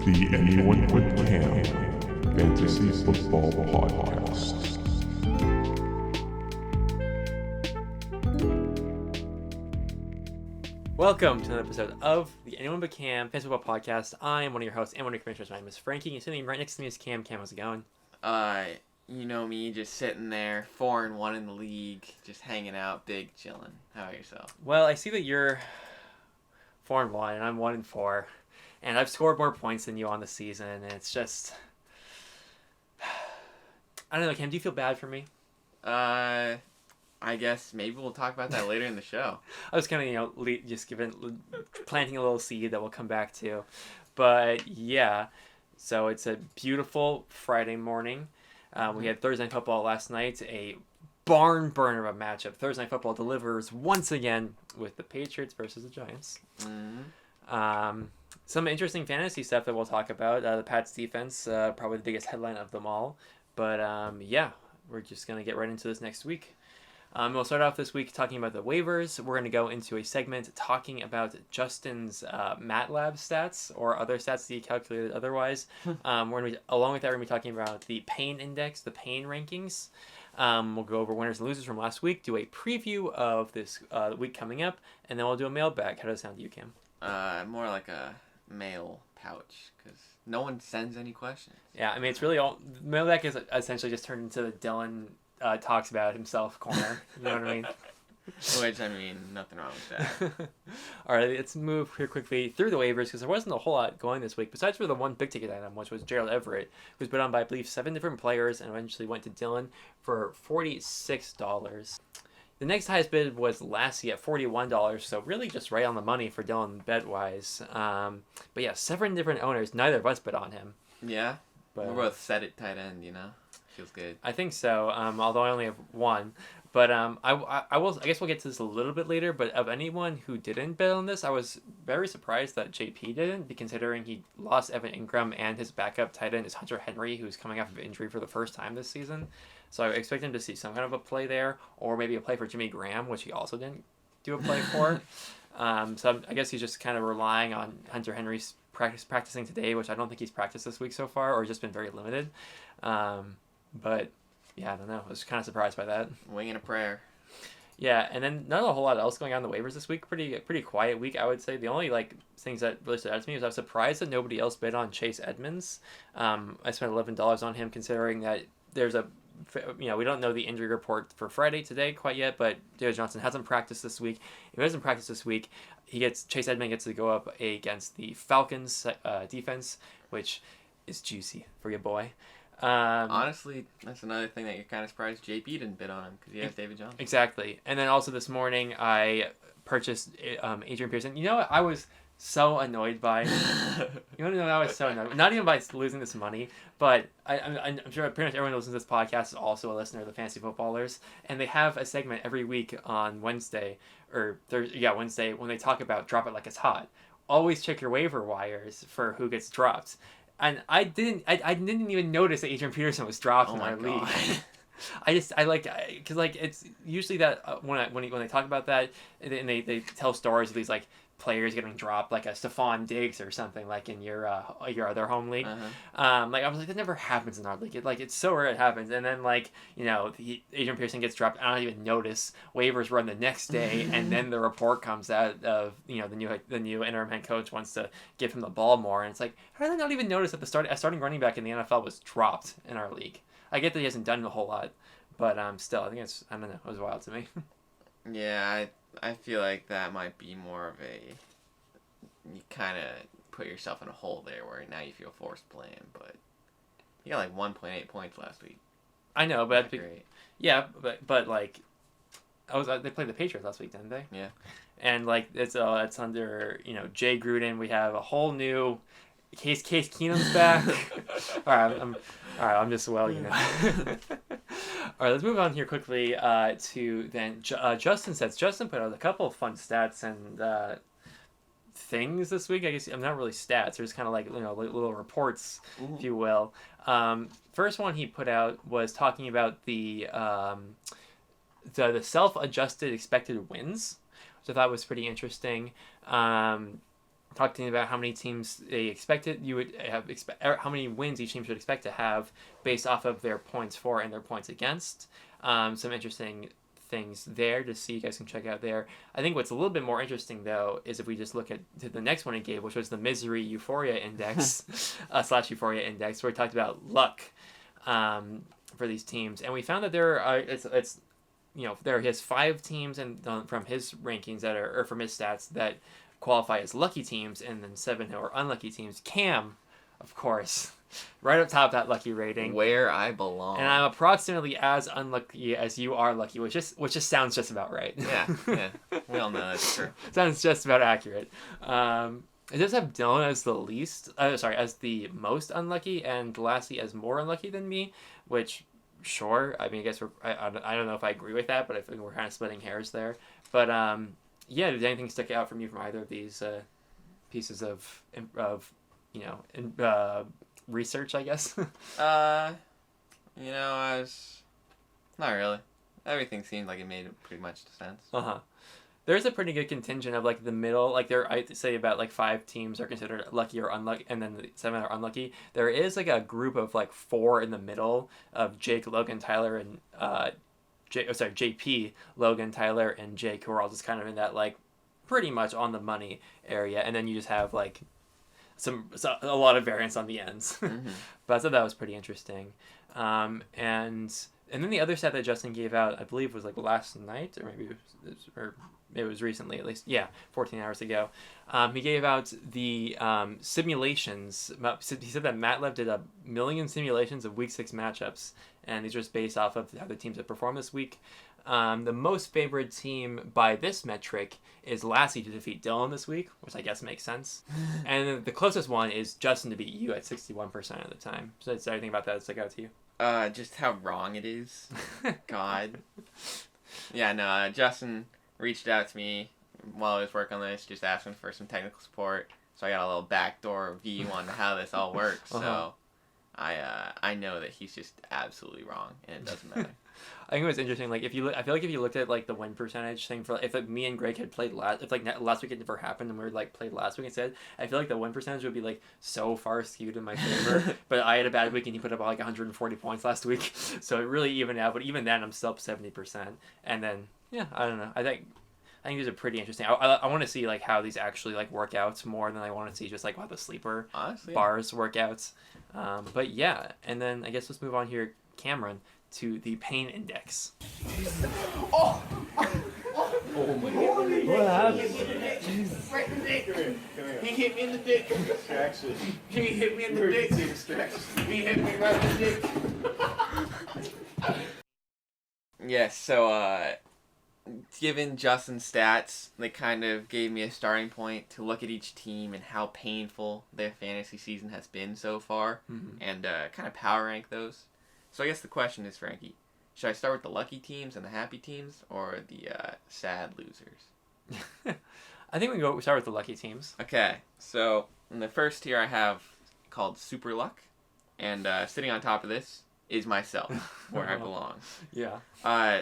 the Anyone But Cam Fantasy Football Podcast. Welcome to another episode of the Anyone But Cam Fantasy Football Podcast. I am one of your hosts and one of your commissioners. My name is Frankie, and sitting right next to me is Cam. Cam, how's it going? You know me, just sitting there, 4-1 in the league, just hanging out, big, chilling. How about yourself? Well, I see that you're 4-1 and I'm 1-4, and I've scored more points than you on the season, and it's just, I don't know, Cam. Do you feel bad for me? I guess maybe we'll talk about that later in the show. I was kind of, just planting a little seed that we'll come back to, but yeah. So it's a beautiful Friday morning. We had Thursday Night Football last night, a barn burner of a matchup. Thursday Night Football delivers once again with the Patriots versus the Giants. Some interesting fantasy stuff that we'll talk about. The Pats defense, probably the biggest headline of them all. But yeah, we're just going to get right into this next week. We'll start off this week talking about the waivers. We're going to go into a segment talking about Justin's MATLAB stats or other stats that he calculated otherwise. Along with that, we're going to be talking about the pain index, the pain rankings. We'll go over winners and losers from last week, do a preview of this week coming up, and then we'll do a mailbag. How does it sound to you, Cam? More like a mail pouch, because no one sends any questions. Yeah, I mean, it's really all... Mailbag is essentially just turned into the Dylan... talks about himself corner. You know what I mean? Which, I mean, nothing wrong with that. All right, let's move here quickly through the waivers because there wasn't a whole lot going this week besides for the one big ticket item, which was Gerald Everett, who was bid on by, I believe, 7 different players and eventually went to Dylan for $46. The next highest bid was Lassie at $41, so really just right on the money for Dylan bet-wise. But yeah, 7 different owners. Neither of us bid on him. Yeah? But, we're both set at tight end, you know? Feels good. I think so, although I only have one. But I guess we'll get to this a little bit later, but of anyone who didn't bet on this, I was very surprised that JP didn't, considering he lost Evan Ingram and his backup tight end is Hunter Henry, who's coming off of injury for the first time this season. So I expect him to see some kind of a play there, or maybe a play for Jimmy Graham, which he also didn't do a play for. So I guess he's just kind of relying on Hunter Henry's practicing today, which I don't think he's practiced this week so far, or just been very limited. But yeah, I don't know. I was kind of surprised by that. Winging a prayer. Yeah, and then not a whole lot else going on in the waivers this week. Pretty quiet week, I would say. The only things that really stood out to me was I was surprised that nobody else bid on Chase Edmonds. I spent $11 on him, considering that there's we don't know the injury report for Friday today quite yet, but David Johnson hasn't practiced this week. If he doesn't practice this week, Chase Edmonds gets to go up against the Falcons defense, which is juicy for your boy. Honestly, that's another thing that you're kind of surprised JP didn't bid on him because he has David Johnson. Exactly. And then also this morning I purchased Adrian Peterson. You know what I was so annoyed by? You want to know I was so annoyed? Not even by losing this money, but I'm sure pretty much everyone who listens to this podcast is also a listener of the Fantasy Footballers, and they have a segment every week on Wednesday or Wednesday when they talk about drop it like it's hot. Always check your waiver wires for who gets dropped. And I didn't even notice that Adrian Peterson was dropped in our league. Because it's usually that when they talk about that and they tell stories of these like players getting dropped, like a Stephon Diggs or something, like in your other home league. I was like, that never happens in our league. It's so rare it happens. And then Adrian Peterson gets dropped. I don't even notice. Waivers run the next day, and then the report comes out of the new interim head coach wants to give him the ball more, and it's like, how did I not even notice that a starting running back in the NFL was dropped in our league? I get that he hasn't done a whole lot, but still, I think I don't know, it was wild to me. Yeah, I feel like that might be more of you kind of put yourself in a hole there where now you feel forced playing, but you got 1.8 points last week. I know, but great. Yeah, but they played the Patriots last week, didn't they? Yeah. And it's under Jay Gruden. We have a whole new Case Keenum's back. I'm just All right, let's move on here quickly to then Justin sets. Justin put out a couple of fun stats and things this week. I guess I'm not really stats. There's kind of little reports, if you will. First one he put out was talking about the self-adjusted expected wins, which I thought was pretty interesting. talking about how many teams they expected you would have how many wins each team should expect to have based off of their points for and their points against. Some interesting things there to see. You guys can check out there. I think what's a little bit more interesting though is if we just look at to the next one it gave, which was the Misery Euphoria Index / Euphoria Index, where we talked about luck for these teams, and we found that there are it's there is 5 teams and from his rankings that are or from his stats that qualify as lucky teams, and then 7 who are unlucky teams. Cam, of course, right up top of that lucky rating, Where I belong. and I'm approximately as unlucky as you are lucky, which just sounds just about right. Yeah. We all know that's true. Sounds just about accurate. It does have Dylan as the least, as the most unlucky, and Lassie as more unlucky than me, which, sure, I mean, I guess I don't know if I agree with that, but I think we're kind of splitting hairs there. But, yeah, did anything stick out from you from either of these pieces of research, I guess? I was... Not really. Everything seemed like it made pretty much sense. Uh-huh. There's a pretty good contingent of like the middle, like I'd say about like 5 teams are considered lucky or unlucky, and then the 7 are unlucky. There is like a group of like 4 in the middle of Jake, Logan, Tyler, and JP, Logan, Tyler, and Jake, who are all just kind of in that like pretty much on the money area, and then you just have like a lot of variance on the ends. Mm-hmm. But I thought that was pretty interesting, and then the other stat that Justin gave out, I believe, was like last night, or maybe it was recently, at least. Yeah, 14 hours ago. He gave out the simulations. He said that MATLAB did 1 million simulations of Week 6 matchups, and these are just based off of how the teams have performed this week. The most favored team by this metric is Lassie to defeat Dylan this week, which I guess makes sense. And the closest one is Justin to beat you at 61% of the time. So is there anything about that that stuck out to you? Just how wrong it is. God. Yeah, no, Justin reached out to me while I was working on this, just asking for some technical support. So I got a little backdoor view on how this all works. Uh-huh. So I know that he's just absolutely wrong, and it doesn't matter. I think it was interesting. Like, I feel like if you looked at like the win percentage thing for if like, me and Greg had played last week it never happened and we were like played last week instead, I feel like the win percentage would be like so far skewed in my favor. But I had a bad week and he put up like 140 points last week, so it really evened out. But even then, I'm still up 70%. And then yeah, I don't know. I think these are pretty interesting. I want to see like how these actually like work out more than I want to see just like how the sleeper Honestly, bars workouts. But yeah, and then I guess let's move on here, Cameron, to the pain index. Oh my God. What happened? Right in the dick. He hit me in the dick. Distraction. He hit me in the dick. He hit me right in the dick. Yes, so given Justin's stats, they kind of gave me a starting point to look at each team and how painful their fantasy season has been so far, and kind of power rank those. So I guess the question is, Frankie, should I start with the lucky teams and the happy teams, or the sad losers? I think we start with the lucky teams. Okay, so in the first tier I have called Super Luck, and sitting on top of this is myself, where I belong. Yeah.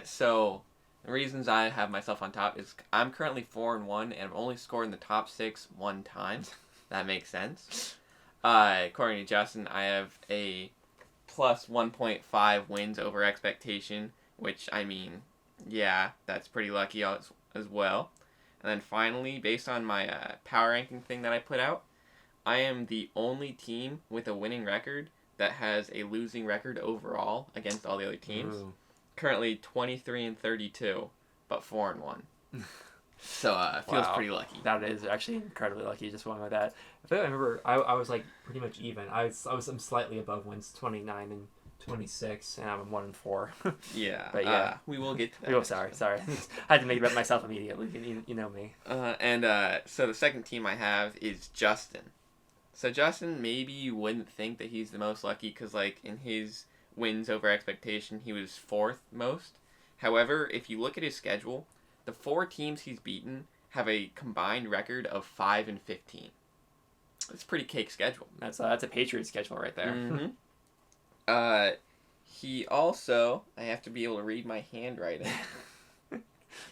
So the reasons I have myself on top is I'm currently 4-1, and I've only scored in the top 6 one time. That makes sense. According to Justin, I have a plus 1.5 wins over expectation, which, I mean, yeah, that's pretty lucky as well. And then finally, based on my power ranking thing that I put out, I am the only team with a winning record that has a losing record overall against all the other teams. Ooh. Currently 23-32, but 4-1. So feels Wow. pretty lucky. That is actually incredibly lucky. Just one with that. I remember I was like pretty much even. I'm slightly above wins, 29 and 26, and I'm 1-4. Yeah. But yeah. We will get to that. Oh, next sorry. time. I had to make it up myself immediately. You know me. So the second team I have is Justin. So Justin, maybe you wouldn't think that he's the most lucky because, like, in his wins over expectation, he was 4th most. However, if you look at his schedule, the 4 teams he's beaten have a combined record of 5-15. That's a pretty cake schedule. That's a Patriots schedule right there. Mm-hmm. He also, I have to be able to read my handwriting.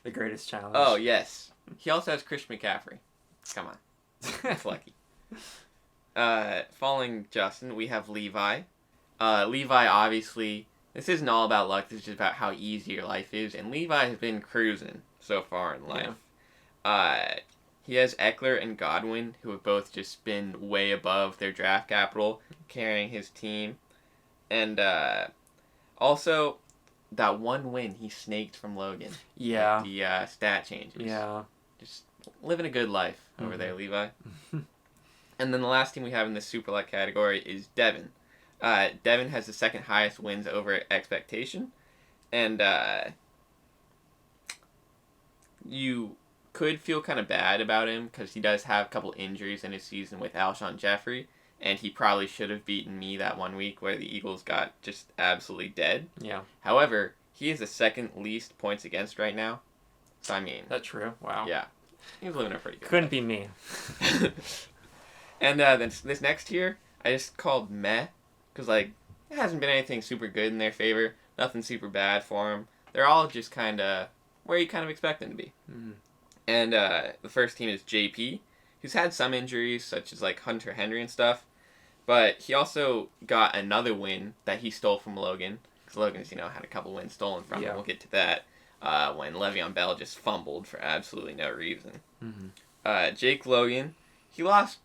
The greatest challenge. Oh, yes. He also has Christian McCaffrey. Come on. It's lucky. Following Justin, we have Levi. Levi, obviously, this isn't all about luck. This is just about how easy your life is. And Levi has been cruising so far in life. He has Eckler and Godwin, who have both just been way above their draft capital, carrying his team. And also, that one win he snaked from Logan. Yeah. The stat changes. Yeah. Just living a good life over there, Levi. And then the last team we have in this super luck category is Devin. Devin has the second highest wins over expectation. And you could feel kind of bad about him because he does have a couple injuries in his season with Alshon Jeffrey. And he probably should have beaten me that 1 week where the Eagles got just absolutely dead. Yeah. However, he is the second least points against right now. So, I mean... That's true. Wow. Yeah. He's living a pretty good Couldn't be me. And then this next tier, I just called meh. Because, like, it hasn't been anything super good in their favor. Nothing super bad for them. They're all just kind of where you kind of expect them to be. Mm. And the first team is JP, who's had some injuries, such as, like, Hunter Henry and stuff. But he also got another win that he stole from Logan. Because Logan's, had a couple wins stolen from him. We'll get to that when Le'Veon Bell just fumbled for absolutely no reason. Mm-hmm. Jake Logan, he lost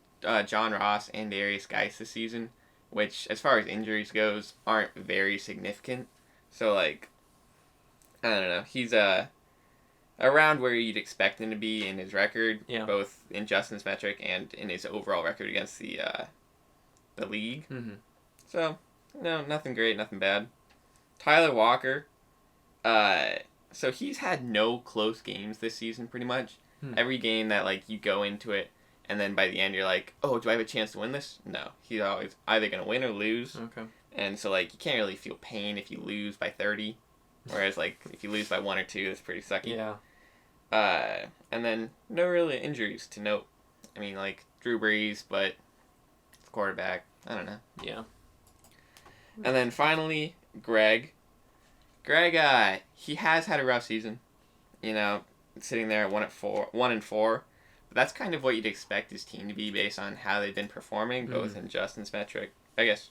John Ross and Darius Geis this season, which, as far as injuries goes, aren't very significant. So, like, I don't know. He's around where you'd expect him to be in his record, both in Justin's metric and in his overall record against the league. Mm-hmm. So, no, nothing great, nothing bad. Tyler Walker, so he's had no close games this season, pretty much. Every game that, like, you go into it, and then by the end you're like, oh, do I have a chance to win this? No. He's always either going to win or lose. Okay. And so, like, you can't really feel pain if you lose by 30. Whereas, like, if you lose by 1 or 2, that's pretty sucky. Yeah. And then no really injuries to note. I mean, like, Drew Brees, but it's quarterback. I don't know. Yeah. And then finally, Greg. Greg, he has had a rough season. Sitting there at 1-4. But that's kind of what you'd expect his team to be based on how they've been performing, both in Justin's metric. I guess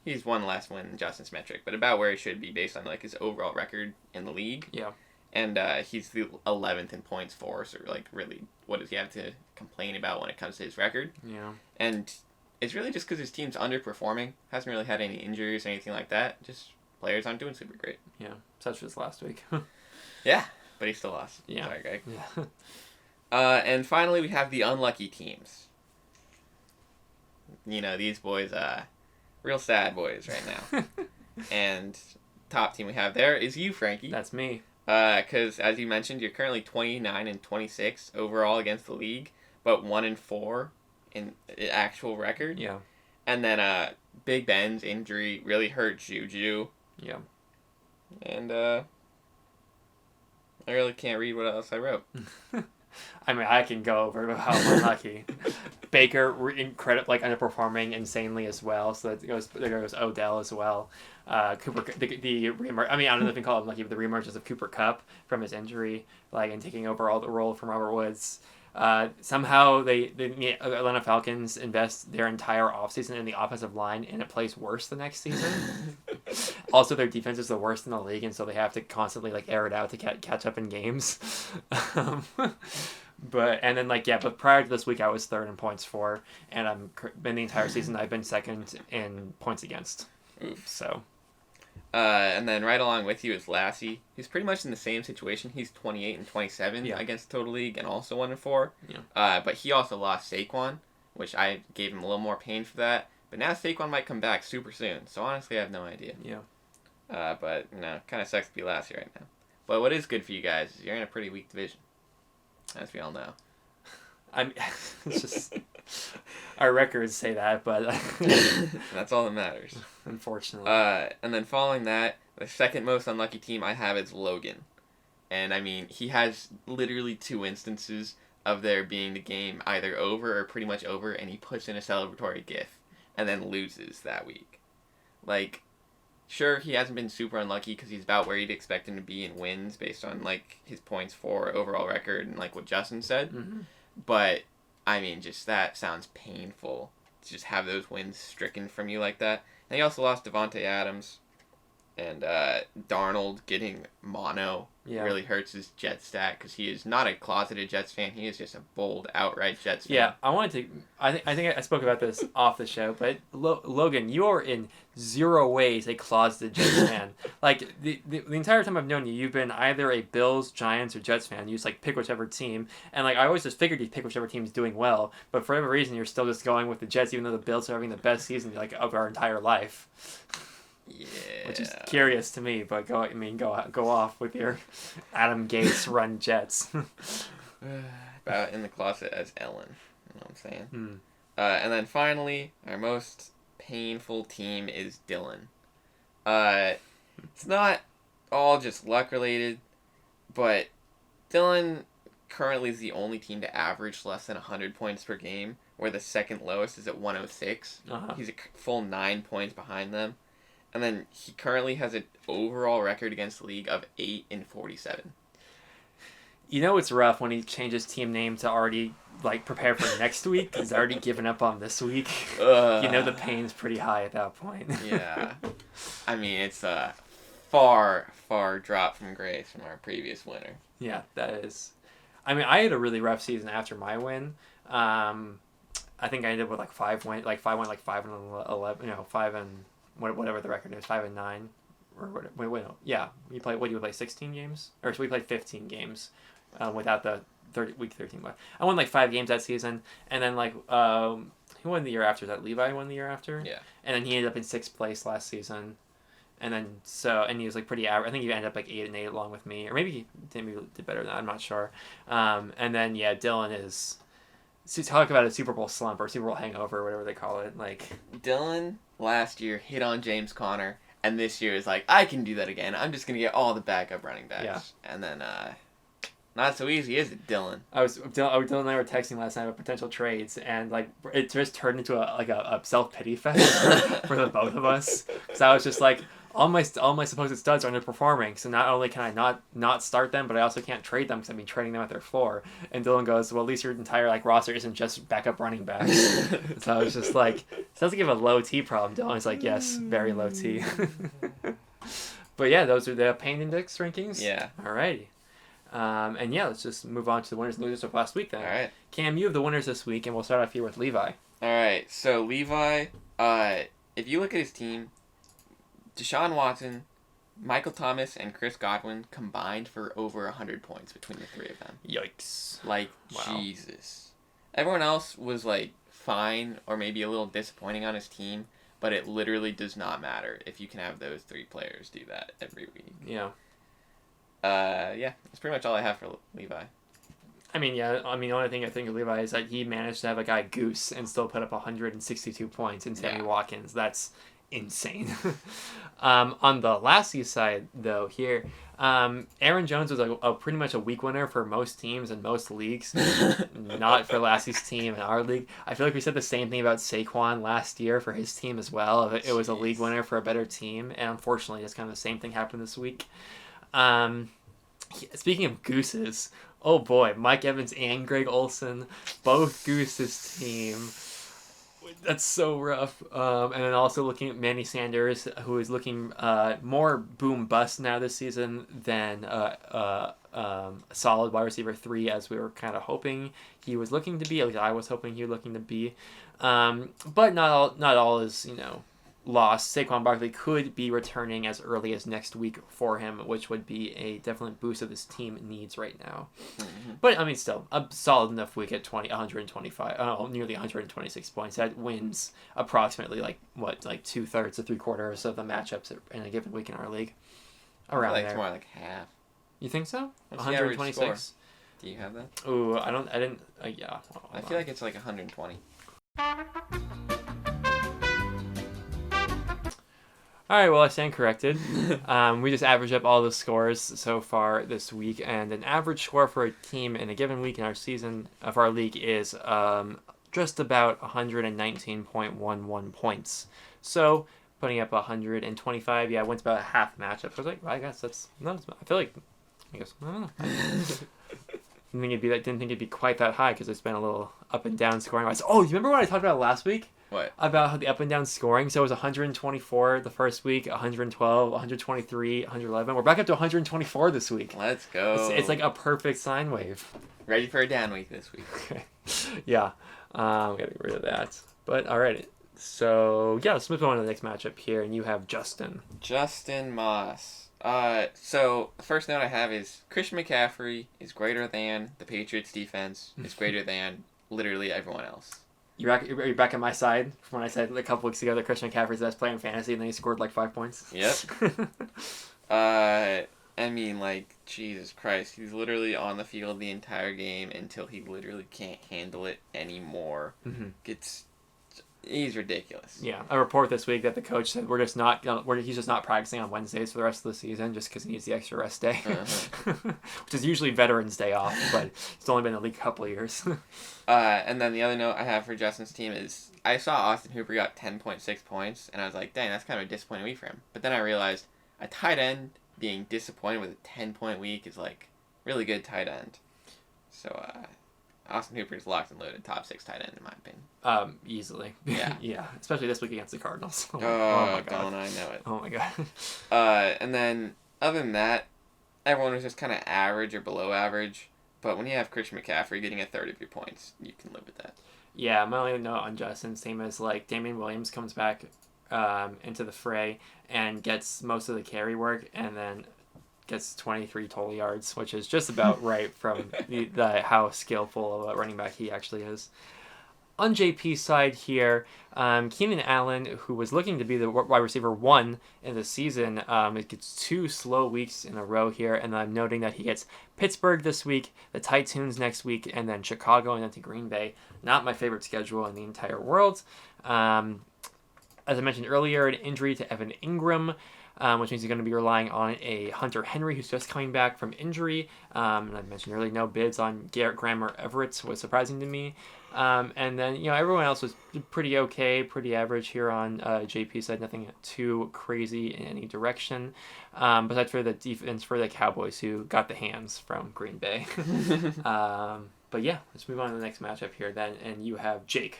he's one less win in Justin's metric, but about where he should be based on, like, his overall record in the league. Yeah. And he's the 11th in points for, so, like, really, what does he have to complain about when it comes to his record? Yeah. And it's really just because his team's underperforming. Hasn't really had any injuries or anything like that. Just players aren't doing super great. Yeah. Such as last week. Yeah, but he still lost. Yeah. Sorry, Greg. Yeah. And finally, we have the unlucky teams. These boys, real sad boys right now. And top team we have there is you, Frankie. That's me. Because, as you mentioned, you're currently 29-26 overall against the league, but 1-4 in actual record. Yeah. And then Big Ben's injury really hurt Juju. Yeah. And I really can't read what else I wrote. I mean, I can go over how unlucky. Baker underperforming insanely as well. So there goes Odell as well. Cooper, the reemerge. I mean, I don't know if you can call it unlucky, but the reemergence of Cooper Kupp from his injury, and taking over all the role from Robert Woods. Somehow the Atlanta Falcons invest their entire offseason in the offensive line, and it plays worse the next season. Also, their defense is the worst in the league, and so they have to constantly air it out to catch up in games. But prior to this week, I was third in points for, and in the entire season I've been second in points against. Oops. So. And then right along with you is Lassie. He's pretty much in the same situation. He's 28-27 against Total League and also 1-4. Yeah. But he also lost Saquon, which I gave him a little more pain for that. But now Saquon might come back super soon. So honestly, I have no idea. Yeah. But kind of sucks to be Lassie right now. But what is good for you guys is you're in a pretty weak division, as we all know. It's just our records say that, but that's all that matters. Unfortunately. And then following that, the second most unlucky team I have is Logan, and I mean he has literally 2 instances of there being the game either over or pretty much over, and he puts in a celebratory gif, and then loses that week. Like, sure, he hasn't been super unlucky because he's about where you'd expect him to be in wins based on his points for overall record and what Justin said. Mm-hmm. But, I mean, just that sounds painful to just have those wins stricken from you like that. And he also lost Devontae Adams, and Darnold getting mono really hurts his Jets stat because he is not a closeted Jets fan. He is just a bold, outright Jets fan. Yeah, I wanted to. I think I spoke about this off the show, but Logan, you are in zero ways a closeted Jets fan. Like the entire time I've known you, you've been either a Bills, Giants, or Jets fan. You just like pick whichever team, and like I always just figured you'd pick whichever team's doing well. But for whatever reason, you're still just going with the Jets, even though the Bills are having the best season like of our entire life. Yeah. Which is curious to me, but go off with your Adam Gase run Jets. About in the closet as Ellen. You know what I'm saying? Hmm. And then finally, our most painful team is Dylan. It's not all just luck related, but Dylan currently is the only team to average less than 100 points per game, where the second lowest is at 106. Uh-huh. He's a full 9 points behind them. And then he currently has an overall record against the league of 8-47. You know it's rough when he changes team name to already like prepare for next week. He's already given up on this week. You know the pain's pretty high at that point. Yeah. I mean, it's a far, far drop from grace from our previous winner. Yeah, that is. I mean, I had a really rough season after my win. I think I ended up with like 5 and 11, 5 and whatever the record is, 5 and 9, or wait, no, yeah, we play 16 games, or so we played 15 games, without the week 13 one. I won like 5 games that season, and then like who won the year after? Is that Levi won the year after? Yeah. And then he ended up in 6th place last season, and then he was like pretty average. I think he ended up like 8 and 8 along with me, or maybe he did better than that. I'm not sure. And then yeah, Dylan is. So talk about a Super Bowl slump or Super Bowl hangover, or whatever they call it. Like Dylan last year hit on James Conner, and this year is like, I can do that again. I'm just gonna get all the backup running backs. Yeah. And then not so easy, is it, Dylan? Dylan and I were texting last night about potential trades, and like it just turned into a self pity fest for the both of us. So I was just like, all my supposed studs are underperforming, so not only can I not start them, but I also can't trade them because I've been trading them at their floor. And Dylan goes, well, at least your entire like roster isn't just backup running backs. So I was just like, sounds like you have a low T problem. Dylan's like, yes, very low T. But yeah, those are the pain index rankings. Yeah. Alrighty. And yeah, let's just move on to the winners and losers of last week then. All right. Cam, you have the winners this week, and we'll start off here with Levi. All right. So Levi, if you look at his team, Deshaun Watson, Michael Thomas, and Chris Godwin combined for over 100 points between the three of them. Yikes. Like, Wow. Jesus. Everyone else was, like, fine or maybe a little disappointing on his team, but it literally does not matter if you can have those 3 players do that every week. Yeah. Yeah, that's pretty much all I have for Levi. The only thing I think of Levi is that he managed to have a guy Goose and still put up 162 points in Sammy Yeah. Watkins. That's insane. On the Lassie side, though, here, Aaron Jones was a pretty much a week winner for most teams and most leagues. Not for Lassie's team in our league. I feel like we said the same thing about Saquon last year for his team as well. It was a league winner for a better team, and unfortunately, it's kind of the same thing happened this week. Speaking of gooses, oh boy, Mike Evans and Greg Olsen, both Goose's team. That's so rough. And then also looking at Manny Sanders, who is looking more boom bust now this season than a solid wide receiver 3, as we were kind of hoping he was looking to be. At least I was hoping he was looking to be. But not all is lost. Saquon Barkley could be returning as early as next week for him, which would be a definite boost that this team needs right now. Mm-hmm. But still a solid enough week at 125, nearly 126 points. That wins approximately like 2/3 to 3/4 of the matchups in a given week in our league. Around I feel like there. it's more like half. You think so? What's the average 126. Do you have that? Ooh, I didn't. Yeah. I feel like it's like 120. All right, well, I stand corrected. We just average up all the scores so far this week, and an average score for a team in a given week in our season of our league is just about 119.11 points. So, putting up 125, yeah, wins about a half matchup. So I was like, well, I guess that's not as much. I don't know. Didn't think it'd be quite that high because it's been a little up and down scoring wise. Oh, you remember what I talked about last week? What? About how the up and down scoring. So it was 124 the first week, 112, 123, 111. We're back up to 124 this week. Let's go. It's like a perfect sine wave. Ready for a down week this week. Okay. Yeah. Gotta get rid of that. But alright. So yeah, let's move on to the next matchup here, and you have Justin. Justin Moss. So the first note I have is Christian McCaffrey is greater than the Patriots defense. Is greater than literally everyone else. You're back on my side from when I said a couple weeks ago that Christian McCaffrey's the best player in fantasy, and then he scored like 5 points. Yep. I mean, like, Jesus Christ, he's literally on the field the entire game until he literally can't handle it anymore. Mm-hmm. He's ridiculous. Yeah, a report this week that the coach said he's just not practicing on Wednesdays for the rest of the season just because he needs the extra rest day, which is usually Veterans Day off, but it's only been in the league a couple of years. And then the other note I have for Justin's team is I saw Austin Hooper got 10.6 points, and I was like, dang, that's kind of a disappointing week for him. But then I realized a tight end being disappointed with a 10-point week is like really good tight end. So Austin Hooper is locked and loaded, top 6 tight end in my opinion. Easily. Yeah. Yeah, especially this week against the Cardinals. Oh my God. Don't I know it. Oh my God. And then other than that, everyone was just kind of average or below average. But when you have Christian McCaffrey getting a third of your points, you can live with that. Yeah, my only note on Justin, same as like Damian Williams comes back into the fray and gets most of the carry work, and then gets 23 total yards, which is just about right from the how skillful of a running back he actually is. On JP's side here, Keenan Allen, who was looking to be the wide receiver 1 in the season, it gets 2 slow weeks in a row here, and I'm noting that he gets Pittsburgh this week, the Titans next week, and then Chicago, and then to Green Bay. Not my favorite schedule in the entire world. As I mentioned earlier, an injury to Evan Ingram, which means he's going to be relying on a Hunter Henry who's just coming back from injury. And I mentioned earlier, no bids on Garrett Graham or Everett was surprising to me. And then, everyone else was pretty okay, pretty average here on JP's side. Nothing too crazy in any direction. Besides for the defense for the Cowboys who got the hands from Green Bay. But yeah, let's move on to the next matchup here then. And you have Jake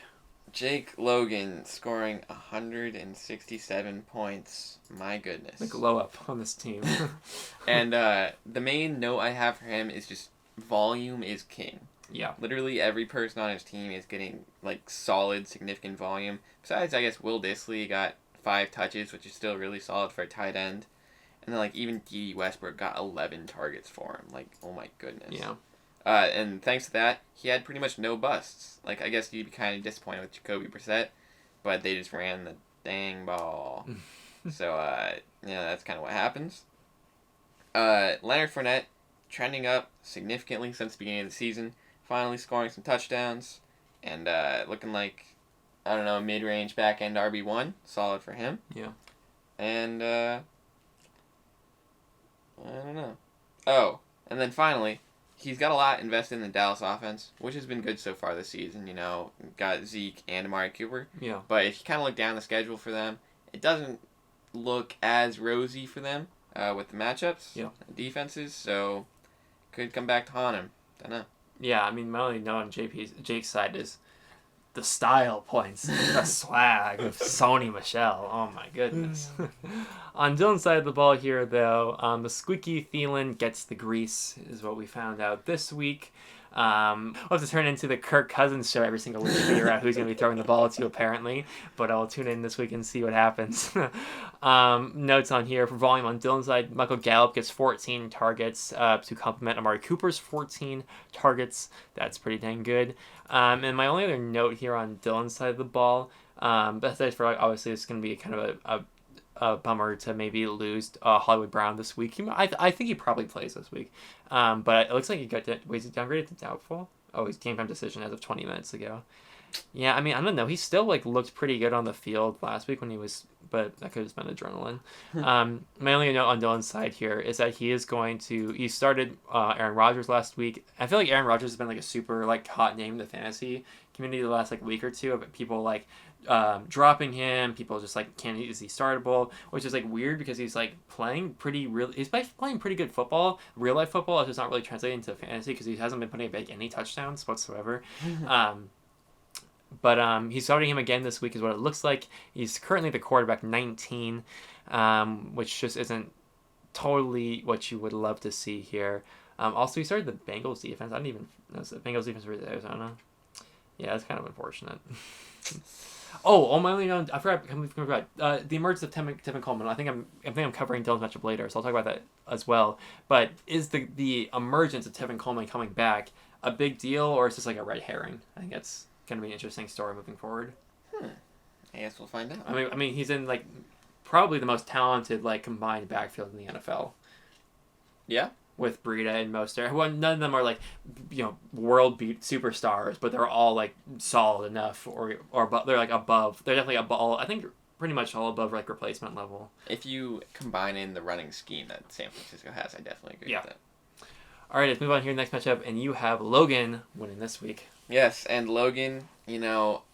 Logan scoring 167 points. My goodness. Like low up on this team. And the main note I have for him is just volume is king. Yeah. Literally every person on his team is getting like solid, significant volume. Besides, I guess Will Dissly got 5 touches, which is still really solid for a tight end. And then like even D. Westbrook got 11 targets for him. Like, oh my goodness. Yeah. And thanks to that, he had pretty much no busts. Like, I guess you'd be kind of disappointed with Jacoby Brissett, but they just ran the dang ball. So, that's kind of what happens. Leonard Fournette, trending up significantly since the beginning of the season, finally scoring some touchdowns, and looking like, I don't know, mid-range back-end RB1. Solid for him. Yeah. And, I don't know. Oh, and then finally, he's got a lot invested in the Dallas offense, which has been good so far this season. Got Zeke and Amari Cooper. Yeah. But if you kind of look down the schedule for them, it doesn't look as rosy for them with the matchups, defenses. So could come back to haunt him. Don't know. Yeah, I mean, my only note on Jake's side is the style points, the swag of Sony Michel. Oh my goodness. On Dylan's side of the ball here, though, the squeaky Thielen gets the grease, is what we found out this week. We'll have to turn into the Kirk Cousins show every single week to figure out who's going to be throwing the ball to, apparently. But I'll tune in this week and see what happens. Notes on here for volume on Dylan's side. Michael Gallup gets 14 targets to complement Amari Cooper's 14 targets. That's pretty dang good. And my only other note here on Dylan's side of the ball, besides for obviously it's going to be kind of a bummer to maybe lose Hollywood Brown this week. I think he probably plays this week. But it looks like he was he downgraded to doubtful? Oh, he's game time decision as of 20 minutes ago. Yeah, I mean, I don't know. He still looked pretty good on the field last week when he was, but that could have been adrenaline. My only note on Dylan's side here is that he started Aaron Rodgers last week. I feel like Aaron Rodgers has been a super hot name in the fantasy community the last week or two of people dropping him. People just like, can't is he startable? Which is like weird because he's like playing playing pretty good football, real life football. It's just not really translating to fantasy because he hasn't been putting back any touchdowns whatsoever. But he's starting him again this week is what it looks like. He's currently the quarterback 19, which just isn't totally what you would love to see here. Also, he started the Bengals defense. I didn't even know the Bengals defense for Arizona. Yeah, that's kind of unfortunate. I forgot. The emergence of Tevin Coleman. I think I'm covering Dylan's matchup later, so I'll talk about that as well. But is the emergence of Tevin Coleman coming back a big deal, or is this like a red herring? I think that's going to be an interesting story moving forward. I guess we'll find out. I mean, he's in like probably the most talented like combined backfield in the NFL. Yeah. With Breida and Mostert. Well, none of them are like, world beat superstars, but they're all like solid enough, or they're like above. They're definitely above. I think pretty much all above like replacement level. If you combine in the running scheme that San Francisco has, I definitely agree with that. All right, let's move on here to the next matchup, and you have Logan winning this week. Yes, and Logan,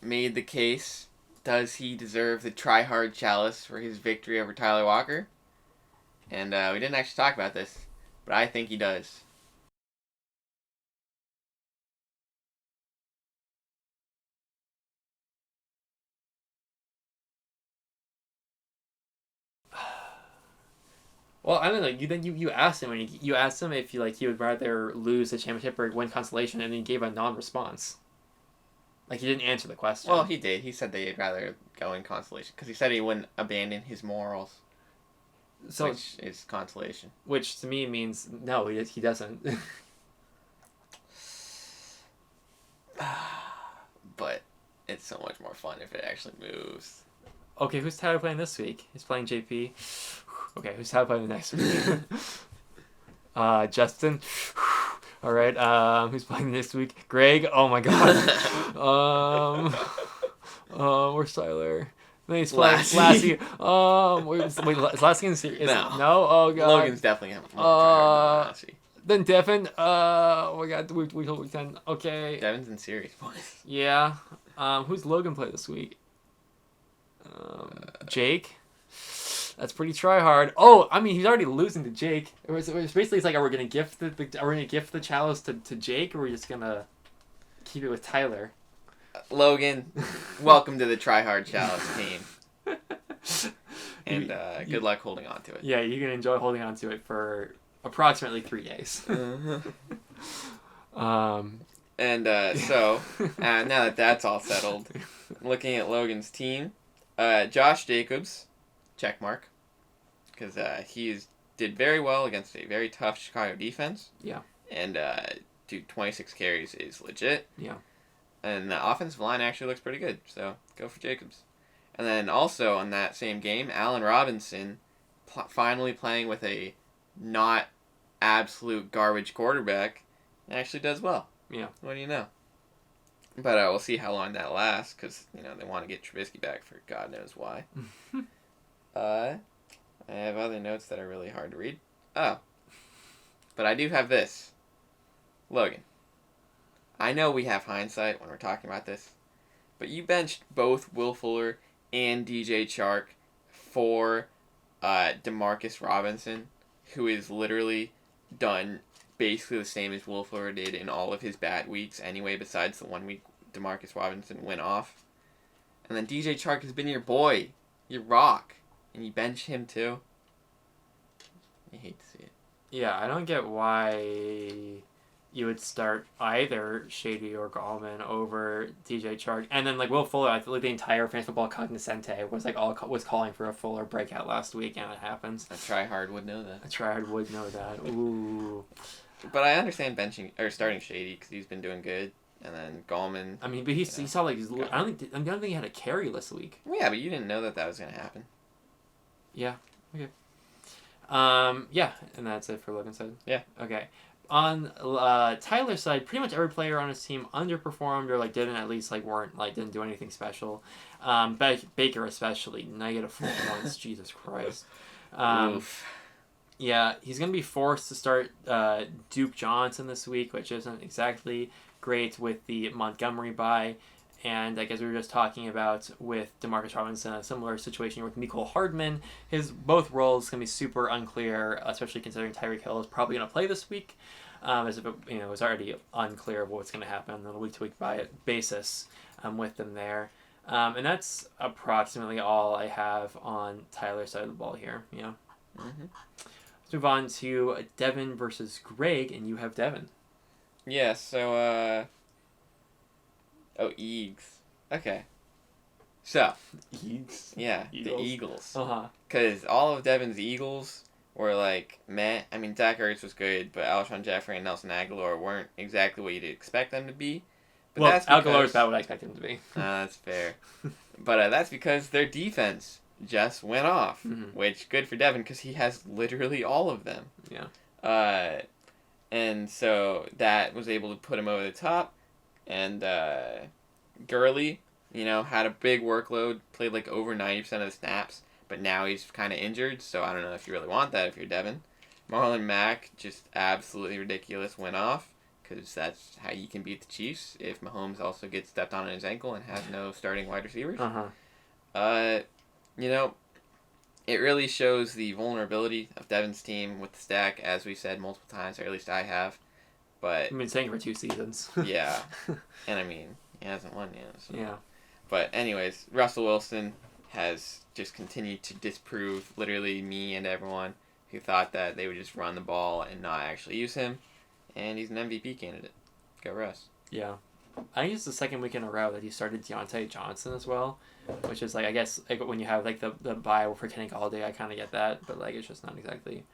made the case. Does he deserve the try-hard chalice for his victory over Tyler Walker? And we didn't actually talk about this, but I think he does. Well, I don't know. You asked him, and you asked him if he would rather lose the championship or win consolation, and he gave a non-response. Like, he didn't answer the question. Well, he did. He said that he'd rather go in consolation because he said he wouldn't abandon his morals, which is consolation. Which to me means no, he doesn't. But it's so much more fun if it actually moves. Okay, who's Tyler playing this week? He's playing JP. Okay, who's Tyler playing next week? Justin. All right. Who's playing this week? Greg. Oh my God. Where's Tyler? Then he's playing Lassie. Wait, is Lassie in series? No. No. Oh God. Logan's definitely more tryhard than Lassie. Then Devin. Oh my God. We told weekend. Okay. Devin's in series, boys. Yeah. Who's Logan play this week? Jake. That's pretty try hard. Oh, I mean, he's already losing to Jake. It was basically, it's like, are we gonna gift the chalice to Jake, or are we just gonna keep it with Tyler? Logan, welcome to the try-hard chalice team. And good luck holding on to it. Yeah, you can enjoy holding on to it for approximately 3 days. And so now that that's all settled, looking at Logan's team, Josh Jacobs, check mark, because he did very well against a very tough Chicago defense. Yeah. And 26 carries is legit. Yeah. And the offensive line actually looks pretty good, so go for Jacobs. And then also on that same game, Allen Robinson finally playing with a not absolute garbage quarterback actually does well. Yeah. What do you know? But we'll see how long that lasts because, they want to get Trubisky back for God knows why. I have other notes that are really hard to read. Oh. But I do have this. Logan. I know we have hindsight when we're talking about this, but you benched both Will Fuller and DJ Chark for Demarcus Robinson, who is literally done basically the same as Will Fuller did in all of his bad weeks anyway, besides the 1 week Demarcus Robinson went off. And then DJ Chark has been your boy, your rock, and you bench him too. I hate to see it. Yeah, I don't get why you would start either Shady or Gallman over DJ Chark. And then, Will Fuller, I feel like the entire fantasy football cognoscente was calling for a Fuller breakout last week, and it happens. A tryhard would know that. A tryhard would know that. Ooh. But I understand starting Shady because he's been doing good. And then Gallman. I mean, but he saw I don't think he had a carry this week. Yeah, but you didn't know that was going to happen. Yeah. Okay. Yeah, and that's it for Logan's side. Yeah. Okay. On Tyler's side, pretty much every player on his team underperformed or didn't at least didn't do anything special. Baker especially -4 points. Jesus Christ. Oof. Yeah, he's gonna be forced to start Duke Johnson this week, which isn't exactly great with the Montgomery bye. And like as we were just talking about with Demarcus Robinson, a similar situation with Mecole Hardman, his both roles can be super unclear, especially considering Tyreek Hill is probably going to play this week, as if it was already unclear of what's going to happen on a week-to-week basis with them there. And that's approximately all I have on Tyler's side of the ball here. Yeah. Mm-hmm. Let's move on to Devin versus Greg, and you have Devin. Yeah, so, Eags. Okay. So, Eagles. yeah, Eagles. the Eagles. Uh-huh. Because all of Devin's Eagles were, like, meh. I mean, Zach Ertz was good, but Alshon Jeffrey and Nelson Aguilar weren't exactly what you'd expect them to be. But Well, that's Aguilar's about what I expect him to be. That's fair. But that's because their defense just went off, which good for Devin because he has literally all of them. Yeah. And so that was able to put him over the top. And Gurley, had a big workload, played like over 90% of the snaps, but now he's kind of injured, so I don't know if you really want that if you're Devin. Marlon Mack, just absolutely ridiculous, went off, because that's how you can beat the Chiefs if Mahomes also gets stepped on his ankle and has no starting wide receivers. It really shows the vulnerability of Devin's team with the stack, as we've said multiple times, or at least I have. But I've been saying for 2 seasons. yeah. And I mean, he hasn't won yet. So. Yeah. But anyways, Russell Wilson has just continued to disprove literally me and everyone who thought that they would just run the ball and not actually use him. And he's an MVP candidate. Go Russ. Yeah. I think it's the second week in a row that he started Deontay Johnson as well, which is like, I guess like when you have like the bye for Kenny Galladay, I kind of get that, but like it's just not exactly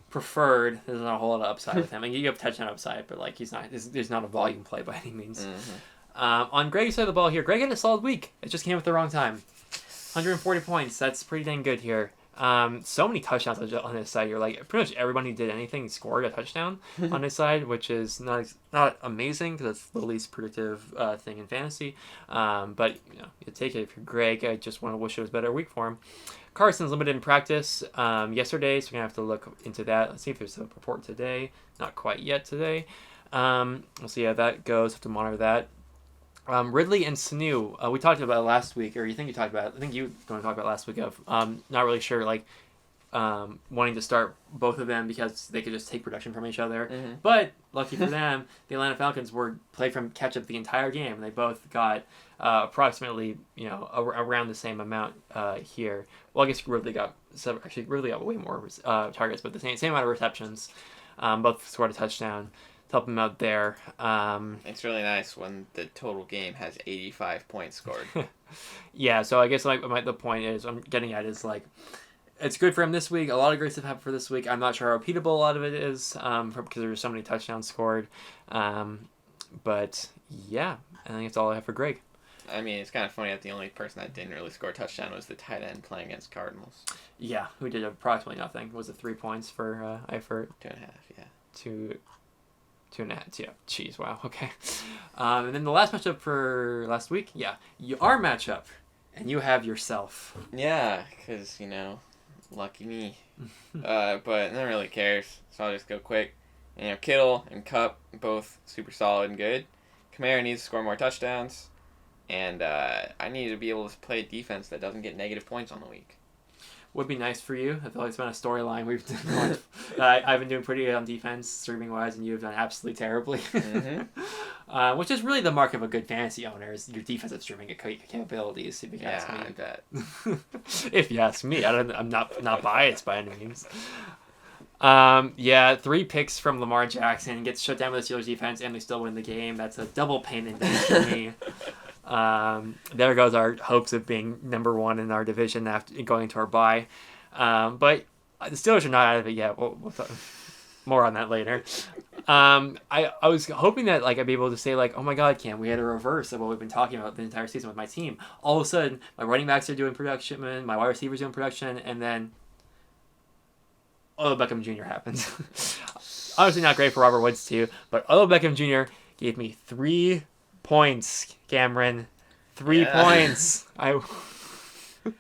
preferred. There's not a whole lot of upside with him. Like, you have touchdown upside, but like there's not a volume play by any means. On Greg's side of the ball here, Greg had a solid week. It just came at the wrong time. 140 points. That's pretty dang good here. So many touchdowns on his side. You're like pretty much everyone who did anything scored a touchdown on his side, which is not amazing because that's the least predictive thing in fantasy. But you take it if you're Greg. I just want to wish it was a better week for him. Carson's limited in practice yesterday, so we're gonna have to look into that. Let's see if there's a report today. Not quite yet today. We'll see how that goes. Have to monitor that. Ridley and Sanu, we talked about it last week, or I think you were going to talk about last week of not really sure, like, wanting to start both of them because they could just take production from each other. But lucky for them, the Atlanta Falcons played from catch up the entire game, and they both got approximately around the same amount here. Well, I guess Ridley got way more targets, but the same amount of receptions. Both scored a touchdown. Help him out there. It's really nice when the total game has 85 points scored. Yeah, so I guess the point is I'm getting at is like it's good for him this week. A lot of great stuff happened for this week. I'm not sure how repeatable a lot of it is because there's so many touchdowns scored. But yeah, I think that's all I have for Greg. I mean, it's kind of funny that the only person that didn't really score a touchdown was the tight end playing against Cardinals. Yeah, who did approximately nothing. Was it 3 points for Eifert? 2.5, yeah. 2.5, yeah. Jeez, wow, okay. And then the last matchup for last week, our matchup, and you have yourself. Yeah, because, lucky me. But no one really cares, so I'll just go quick. Kittle and Kupp, both super solid and good. Kamara needs to score more touchdowns, and I need to be able to play a defense that doesn't get negative points on the week. Would be nice for you. I feel like it's been a storyline we've done. I've been doing pretty good on defense, streaming wise, and you have done absolutely terribly. Which is really the mark of a good fantasy owner is your defensive streaming capabilities. If you ask me. I bet. If you ask me, I'm not biased by any means. 3 picks from Lamar Jackson, gets shut down with the Steelers defense, and they still win the game. That's a double pain in the neck for me. There goes our hopes of being number 1 in our division after going into our bye. But the Steelers are not out of it yet. We'll talk more on that later. I was hoping that I'd be able to say oh my God, Cam, we had a reverse of what we've been talking about the entire season with my team. All of a sudden, my running backs are doing production, my wide receivers doing production, and then Odell Beckham Jr. happens. Obviously not great for Robert Woods too, but Odell Beckham Jr. gave me 3 points, Cameron. 3 points.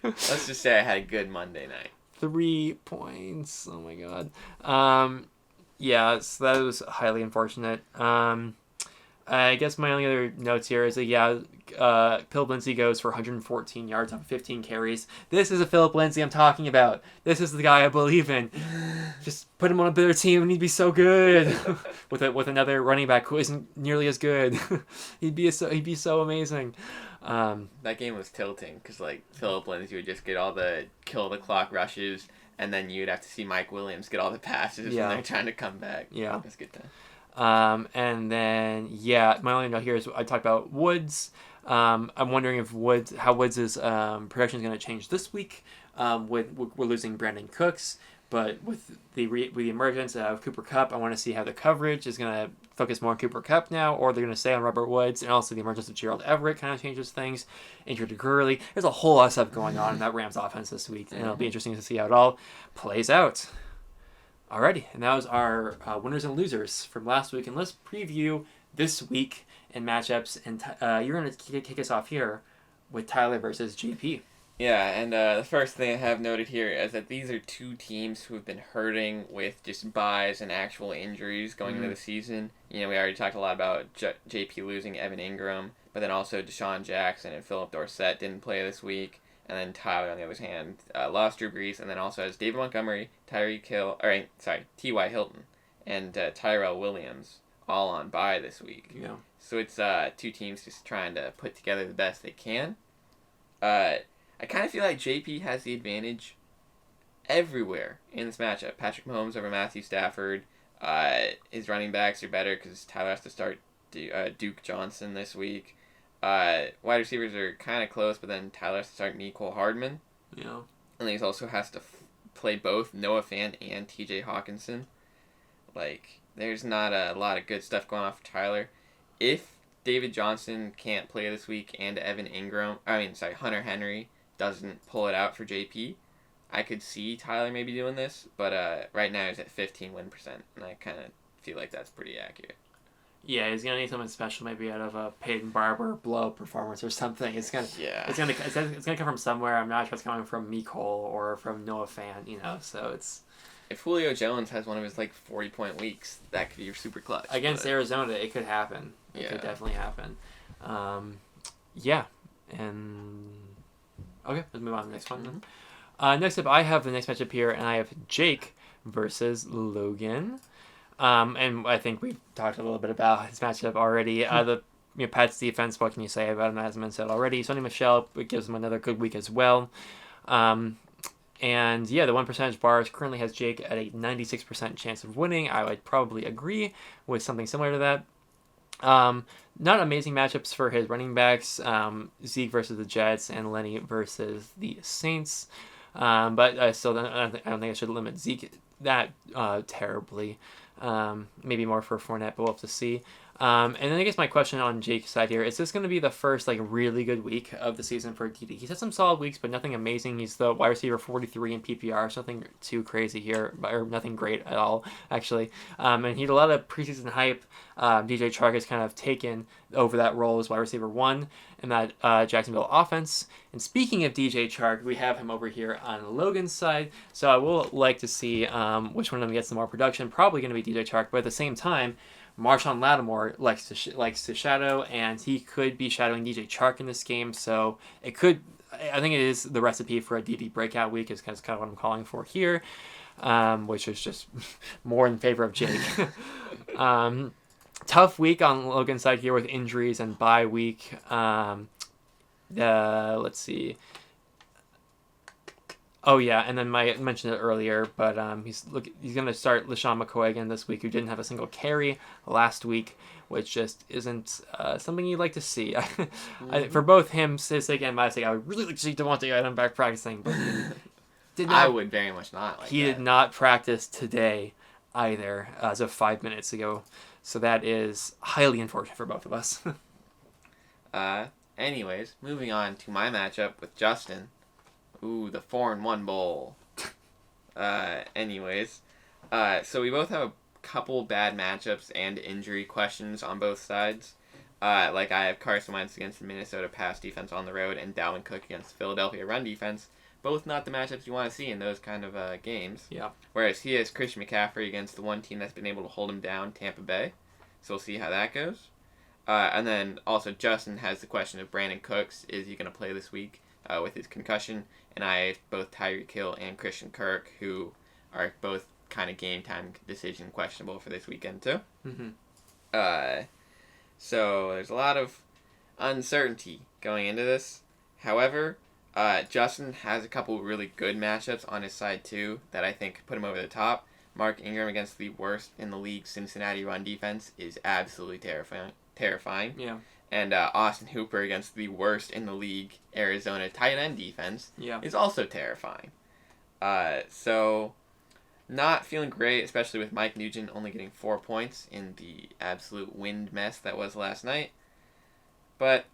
Let's just say I had a good Monday night. 3 points. Oh my God. So that was highly unfortunate. I guess my only other notes here is that, Philip Lindsay goes for 114 yards on 15 carries. This is a Philip Lindsay I'm talking about. This is the guy I believe in. Just put him on a better team and he'd be so good. with another running back who isn't nearly as good. he'd be so amazing. That game was tilting because like Philip Lindsay would just get all the kill the clock rushes, and then you'd have to see Mike Williams get all the passes Yeah. when they're trying to come back. Yeah. That's a good time. And then my only note here is I talked about Woods. I'm wondering if how Woods' production is going to change this week. We're losing Brandon Cooks, but with the emergence of Cooper Kupp, I want to see how the coverage is going to focus more on Cooper Kupp now, or they're going to stay on Robert Woods, and also the emergence of Gerald Everett kind of changes things. Injured to Gurley. There's a whole lot of stuff going on in that Rams offense this week, and it'll be interesting to see how it all plays out. Alrighty, and that was our winners and losers from last week. And let's preview this week in matchups. And you're going to kick us off here with Tyler versus JP. Yeah, and the first thing I have noted here is that these are two teams who have been hurting with just buys and actual injuries going into the season. You know, we already talked a lot about JP losing Evan Ingram, but then also Deshaun Jackson and Philip Dorsett didn't play this week. And then Tyler, on the other hand, lost Drew Brees, and then also has David Montgomery, T.Y. Hilton, and Tyrell Williams all on bye this week. Yeah. So it's two teams just trying to put together the best they can. I kind of feel like JP has the advantage everywhere in this matchup. Patrick Mahomes over Matthew Stafford. His running backs are better because Tyler has to start Duke Johnson this week. Wide receivers are kind of close, but then Tyler has to start Mecole Hardman. Yeah. And he also has to play both Noah Fant and TJ Hawkinson. Like, there's not a lot of good stuff going on for Tyler. If David Johnson can't play this week and Hunter Henry doesn't pull it out for JP, I could see Tyler maybe doing this, but right now he's at 15 win percent, and I kind of feel like that's pretty accurate. Yeah, he's gonna need something special, maybe out of a Peyton Barber blow performance or something. It's gonna come from somewhere. I'm not sure it's coming from Mecole or from Noah Fant, So it's if Julio Jones has one of his 40-point weeks, that could be super clutch. Against Arizona, it could happen. It could definitely happen. And okay, let's move on to the next one. Next up, I have the next matchup here, and I have Jake versus Logan. And I think we've talked a little bit about his matchup already. Pat's defense, what can you say about him? As been said already. Sonny Michel, it gives him another good week as well. The 1% bars currently has Jake at a 96% chance of winning. I would probably agree with something similar to that. Not amazing matchups for his running backs. Zeke versus the Jets and Lenny versus the Saints. But I still don't think I should limit Zeke that terribly. Maybe more for Fournette, but we'll have to see. And then I guess my question on Jake's side here, is this going to be the first really good week of the season for DD? He's had some solid weeks, but nothing amazing. He's the wide receiver 43 in PPR, so nothing too crazy here, or nothing great at all, actually. And he had a lot of preseason hype. DJ Chark has kind of taken over that role as wide receiver 1 in that Jacksonville offense. And speaking of DJ Chark, we have him over here on Logan's side, so I will like to see which one of them gets the more production. Probably going to be DJ Chark, but at the same time, Marshawn Lattimore likes to shadow, and he could be shadowing DJ Chark in this game. So I think it is the recipe for a DD breakout week. Is kind of what I'm calling for here, which is just more in favor of Jake. Tough week on Logan's side here with injuries and bye week. Let's see. Oh yeah, and then I mentioned it earlier, but he's going to start LeSean McCoy again this week, who didn't have a single carry last week, which just isn't something you'd like to see. For both him, his sake and my sake, I would really like to see Devontae Adams back practicing, but I would very much not. He did not practice today either, as of 5 minutes ago, so that is highly unfortunate for both of us. Anyways, moving on to my matchup with Justin. Ooh, the 4-1 bowl. So we both have a couple bad matchups and injury questions on both sides. I have Carson Wentz against the Minnesota pass defense on the road and Dalvin Cook against the Philadelphia run defense. Both not the matchups you want to see in those kind of games. Yeah. Whereas he has Christian McCaffrey against the one team that's been able to hold him down, Tampa Bay. So we'll see how that goes. And then also Justin has the question of Brandon Cooks. Is he going to play this week with his concussion? And I have both Tyreek Hill and Christian Kirk, who are both kind of game time decision questionable for this weekend too. Mm-hmm. So there's a lot of uncertainty going into this. However, Justin has a couple really good matchups on his side too that I think put him over the top. Mark Ingram against the worst in the league Cincinnati run defense is absolutely terrifying. Yeah. And Austin Hooper against the worst in the league Arizona tight end defense Yeah. is also terrifying. So not feeling great, especially with Mike Nugent only getting 4 points in the absolute wind mess that was last night. But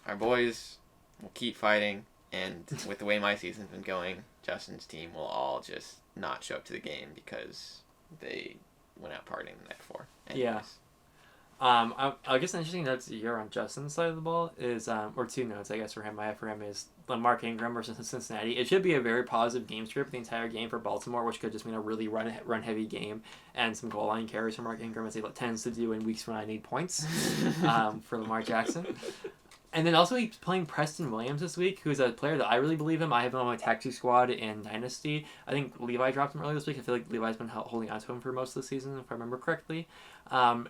our boys will keep fighting, and with the way my season's been going, Justin's team will all just not show up to the game because they went out partying the night before. Yeah. I guess an interesting note here on Justin's side of the ball is, or two notes, I guess, for him. I have for him is Mark Ingram versus Cincinnati. It should be a very positive game script the entire game for Baltimore, which could just mean a really run heavy game and some goal line carries for Mark Ingram, as he tends to do in weeks when I need points for Lamar Jackson. And then also he's playing Preston Williams this week, who's a player that I really believe in. I have him on my taxi squad in Dynasty. I think Levi dropped him earlier this week. I feel like Levi's been holding on to him for most of the season, if I remember correctly. And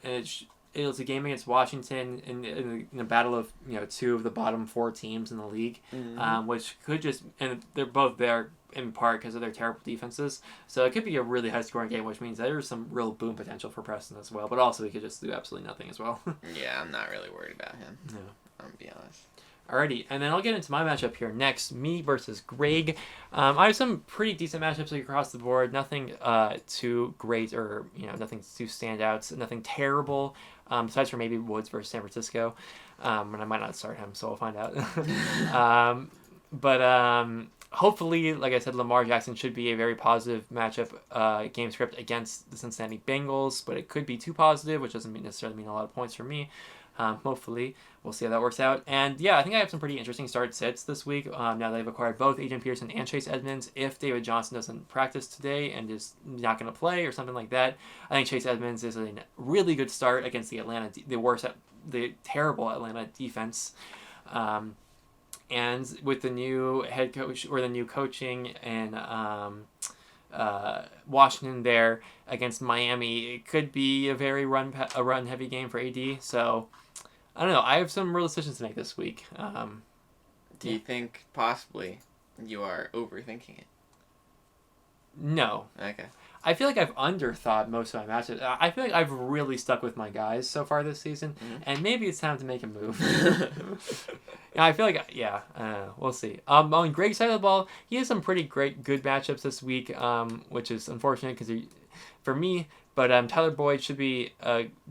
it was a game against Washington in a battle of two of the bottom four teams in the league, which could just, and they're both there in part because of their terrible defenses. So it could be a really high scoring game, which means there's some real boom potential for Preston as well. But also he could just do absolutely nothing as well. Yeah, I'm not really worried about him. No. I'm gonna be honest. Alrighty, and then I'll get into my matchup here next. Me versus Greg. I have some pretty decent matchups across the board. Nothing too great or nothing too standouts. Nothing terrible. Besides for maybe Woods versus San Francisco, and I might not start him, so we'll find out. But hopefully, like I said, Lamar Jackson should be a very positive matchup game script against the Cincinnati Bengals, but it could be too positive, which doesn't necessarily mean a lot of points for me. Hopefully, we'll see how that works out. And yeah, I think I have some pretty interesting start sits this week. Now that I've acquired both Adrian Peterson and Chase Edmonds. If David Johnson doesn't practice today and is not going to play or something like that, I think Chase Edmonds is a really good start against the terrible Atlanta defense. And with the new head coach or the new coaching and Washington there against Miami, it could be a very run heavy game for AD. So I don't know. I have some real decisions to make this week. Do you think possibly you are overthinking it? No. Okay. I feel like I've underthought most of my matches. I feel like I've really stuck with my guys so far this season, and maybe it's time to make a move. I feel like, we'll see. On Greg's side of the ball, he has some pretty good matchups this week, which is unfortunate for me. But Tyler Boyd should be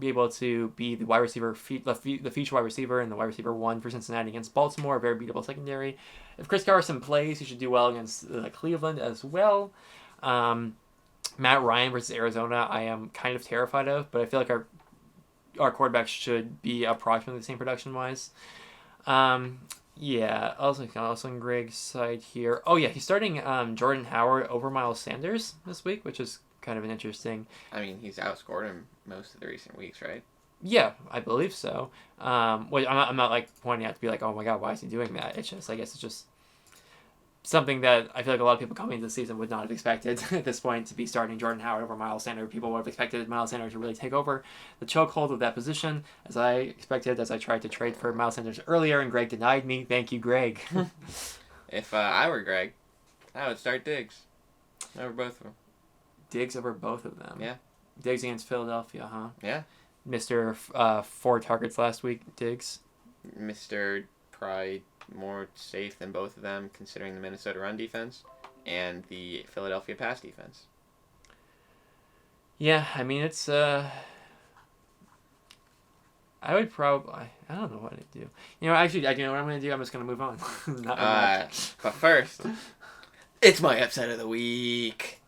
able to be the wide receiver, the future wide receiver, and the wide receiver 1 for Cincinnati against Baltimore, a very beatable secondary. If Chris Carson plays, he should do well against Cleveland as well. Matt Ryan versus Arizona, I am kind of terrified of, but I feel like our quarterbacks should be approximately the same production-wise. Also on Greg's side here. Oh, yeah, he's starting Jordan Howard over Miles Sanders this week, which is kind of an interesting... I mean, he's outscored him most of the recent weeks, right? Yeah, I believe so. Well, I'm not pointing out to be like, oh my god, why is he doing that? It's just, I guess it's just something that I feel like a lot of people coming into the season would not have expected at this point, to be starting Jordan Howard over Miles Sanders. People would have expected Miles Sanders to really take over the chokehold of that position, as I expected, as I tried to trade for Miles Sanders earlier, and Greg denied me. Thank you, Greg. If I were Greg, I would start Diggs over both of them. Diggs over both of them? Yeah. Diggs against Philadelphia, huh? Yeah. Mr. 4 targets last week, Diggs. Mr. Probably more safe than both of them, considering the Minnesota run defense and the Philadelphia pass defense. Yeah, I mean, it's... I would probably... I don't know what to do. Actually, you know what I'm going to do? I'm just going to move on. But first, it's my upset of the week.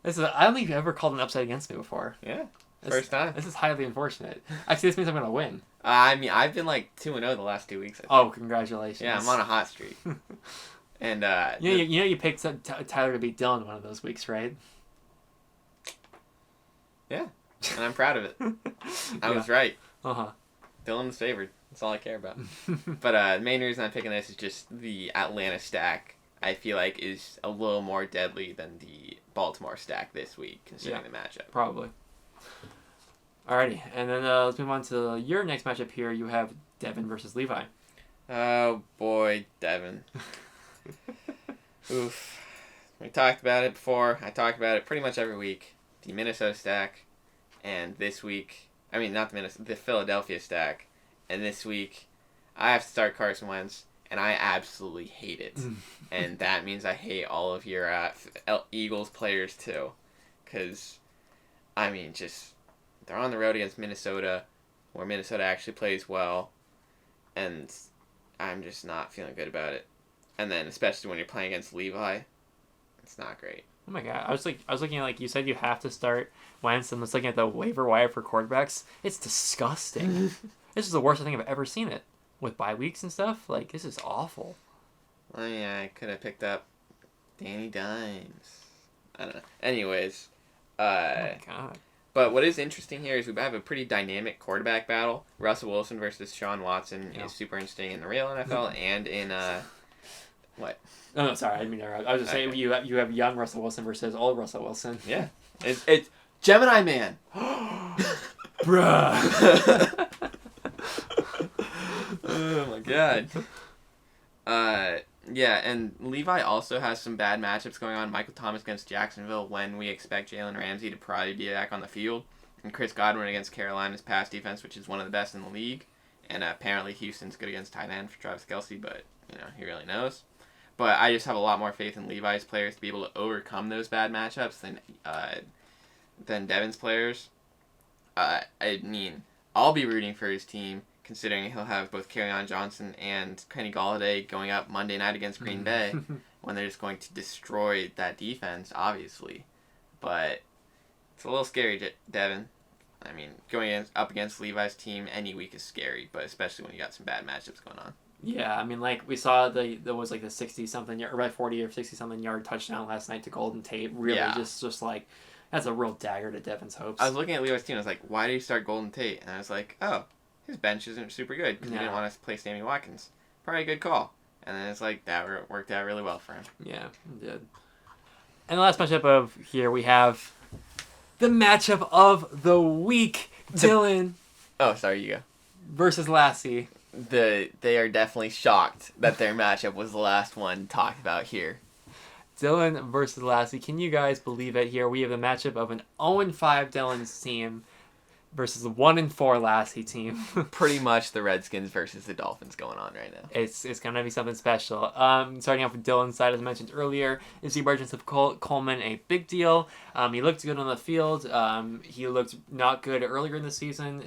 I don't think you've ever called an upset against me before. Yeah. First time. This is highly unfortunate. Actually, this means I'm gonna win. I mean, I've been like 2-0 the last 2 weeks. I think. Oh, congratulations! Yeah, I'm on a hot streak. And you picked Tyler to beat Dylan one of those weeks, right? yeah, and I'm proud of it. I was right. Uh-huh. Dylan's favored. That's all I care about. But the main reason I'm picking this is just the Atlanta stack. I feel like is a little more deadly than the Baltimore stack this week, considering the matchup. Probably. Alrighty, and then let's move on to your next matchup here. You have Devin versus Levi. Oh boy, Devin. Oof. We talked about it before. I talked about it pretty much every week. The Minnesota stack, and this week, I mean not the Philadelphia stack, and this week, I have to start Carson Wentz, and I absolutely hate it, and that means I hate all of your Eagles players too, because, I mean, just they're on the road against Minnesota, where Minnesota actually plays well, and I'm just not feeling good about it, and then especially when you're playing against Levi, it's not great. Oh my god! I was looking at, like you said, you have to start Wentz, and I was looking at the waiver wire for quarterbacks. It's disgusting. This is the worst I think I've ever seen it with bye weeks and stuff. Like, this is awful. Well, yeah, I could have picked up Danny Dimes. I don't know. Anyways, Oh my god. but what is interesting here is we have a pretty dynamic quarterback battle. Russell Wilson versus Sean Watson Yeah. is super interesting in the real NFL and in what? No, sorry, I didn't mean to interrupt. I was just saying you have young Russell Wilson versus old Russell Wilson. Yeah, it's Gemini Man. Bruh. Oh my god. Yeah, and Levi also has some bad matchups going on. Michael Thomas against Jacksonville when we expect Jalen Ramsey to probably be back on the field. And Chris Godwin against Carolina's pass defense, which is one of the best in the league. And apparently Houston's good against tight end for Travis Kelce, but, he really knows. But I just have a lot more faith in Levi's players to be able to overcome those bad matchups than Devin's players. I mean, I'll be rooting for his team, considering he'll have both Kerryon Johnson and Kenny Golladay going up Monday night against Green Bay, when they're just going to destroy that defense, obviously. But it's a little scary, Devin. I mean, going up against Levi's team any week is scary, but especially when you got some bad matchups going on. Yeah, I mean, like, we saw there was like the 60-something yard, or 40 or 60-something yard touchdown last night to Golden Tate. Really, just like, that's a real dagger to Devin's hopes. I was looking at Levi's team, I was like, why did you start Golden Tate? And I was like, oh, his bench isn't super good, because he didn't want to play Sammy Watkins. Probably a good call. And then it's like, that worked out really well for him. Yeah, it did. And the last matchup of here, we have the matchup of the week. Dylan Oh, sorry, you go. versus Lassie. They are definitely shocked that their matchup was the last one talked about here. Dylan versus Lassie. Can you guys believe it? Here we have the matchup of an 0-5 Dylan's team versus the 1-4 Lassie team. Pretty much the Redskins versus the Dolphins going on right now. It's gonna be something special. Starting off with Dylan's side, as I mentioned earlier, is the emergence of Coleman a big deal. He looked good on the field. He looked not good earlier in the season.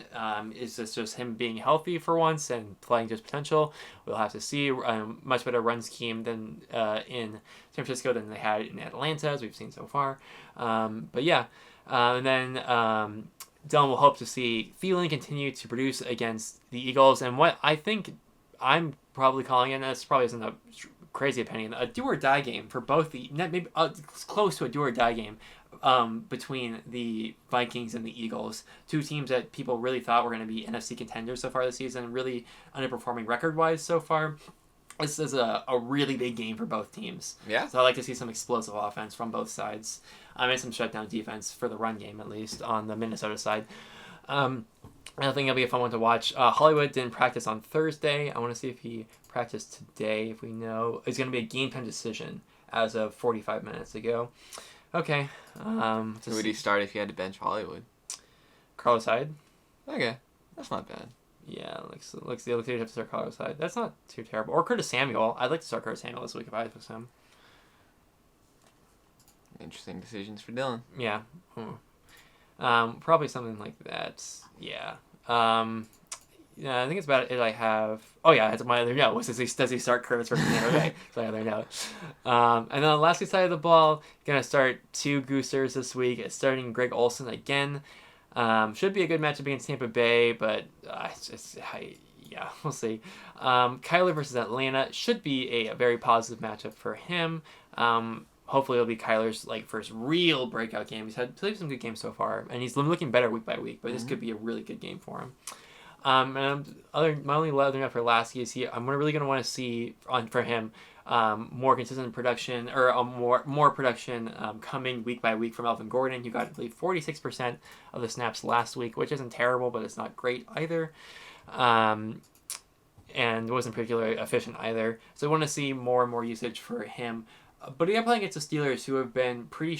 Is this just him being healthy for once and playing just potential? We'll have to see. Much better run scheme than in San Francisco than they had in Atlanta, as we've seen so far. But yeah, and then. Dylan will hope to see Thielen continue to produce against the Eagles, and what I think I'm probably calling it, and this probably isn't a crazy opinion, a do-or-die game for both maybe close to a do-or-die game between the Vikings and the Eagles, two teams that people really thought were going to be NFC contenders so far this season, really underperforming record-wise so far. This is a really big game for both teams. Yeah. So I like to see some explosive offense from both sides. And some shutdown defense for the run game, at least, on the Minnesota side. I think it'll be a fun one to watch. Hollywood didn't practice on Thursday. I want to see if he practiced today, if we know. It's going to be a game time decision as of 45 minutes ago. Okay. Who would he start if you had to bench Hollywood? Carlos Hyde? Okay. That's not bad. Yeah, looks the other two have to start Carlos Hyde. That's not too terrible. Or Curtis Samuel. I'd like to start Curtis Samuel this week if I was him. Interesting decisions for Dylan. Yeah. Probably something like that. Yeah. Yeah, I think it's about it I have. Oh, yeah, it's my other note. Does he start Curtis versus okay, it's my other note. And then on the last side of the ball, going to start two Goosers this week. It's starting Greg Olsen again. Should be a good matchup against Tampa Bay, but yeah, we'll see. Kyler versus Atlanta should be a very positive matchup for him. Hopefully it'll be Kyler's first real breakout game. He's played some good games so far, and he's looking better week by week. But this could be a really good game for him. And my only other note for Lasky is I'm really going to want to see for him more consistent production or more production coming week by week from Melvin Gordon. He got, I believe, 46% of the snaps last week, which isn't terrible, but it's not great either. And wasn't particularly efficient either. So I want to see more and more usage for him. But we are playing against the Steelers, who have been pretty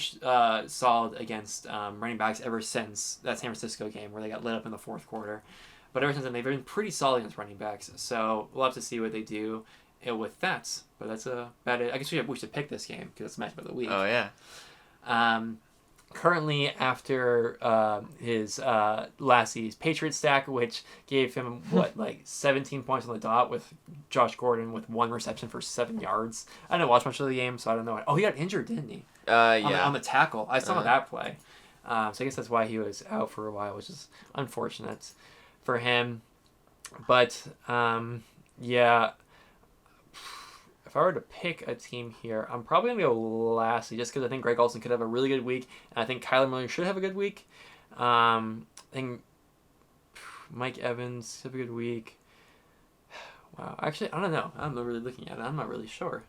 solid against running backs ever since that San Francisco game where they got lit up in the fourth quarter. But ever since then, they've been pretty solid against running backs. So we'll have to see what they do with that. But that's about it. I guess we should pick this game because it's matchup of the week. Oh, yeah. Currently, after his Lassie's Patriots stack, which gave him, 17 points on the dot with Josh Gordon with 1 reception for 7 yards. I didn't watch much of the game, so I don't know. Oh, he got injured, didn't he? Yeah. On the tackle. I saw that play. So I guess that's why he was out for a while, which is unfortunate for him. But, yeah. If I were to pick a team here, I'm probably going to go Lassie just because I think Greg Olsen could have a really good week, and I think Kyler Murray should have a good week. I think Mike Evans have a good week. Wow. Actually, I don't know. I'm not really looking at it. I'm not really sure.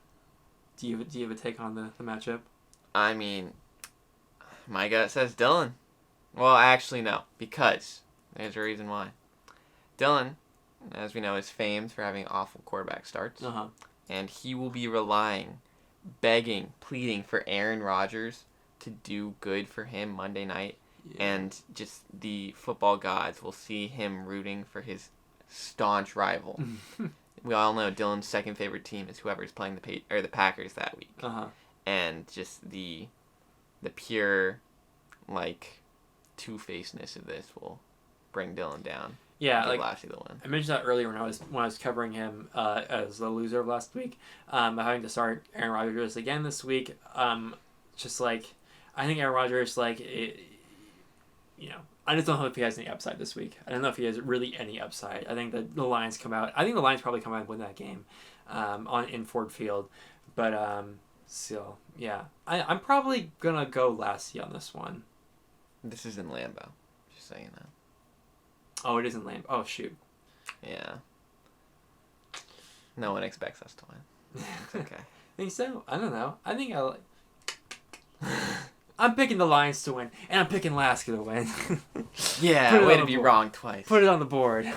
Do you have a take on the matchup? I mean, my gut says Dylan. Well, actually, no, because there's a reason why. Dylan, as we know, is famed for having awful quarterback starts. Uh-huh. And he will be relying, begging, pleading for Aaron Rodgers to do good for him Monday night. Yeah. And just the football gods will see him rooting for his staunch rival. We all know Dylan's second favorite team is whoever's playing the Packers that week. Uh-huh. And just the pure, two-facedness of this will bring Dylan down. Yeah, Lassie the win. I mentioned that earlier when I was covering him as the loser of last week. Having to start Aaron Rodgers again this week. I think Aaron Rodgers I just don't know if he has any upside this week. I don't know if he has really any upside. I think that the Lions come out. I think the Lions probably come out and win that game, in Ford Field, but still, yeah, I'm probably gonna go Lassie on this one. This is in Lambeau. Just saying that. Oh, it isn't Lamb. Oh, shoot. Yeah. No one expects us to win. It's okay. Think so? I don't know. I think I'm picking the Lions to win, and I'm picking Lasky to win. Yeah, way to be wrong twice. Put it on the board.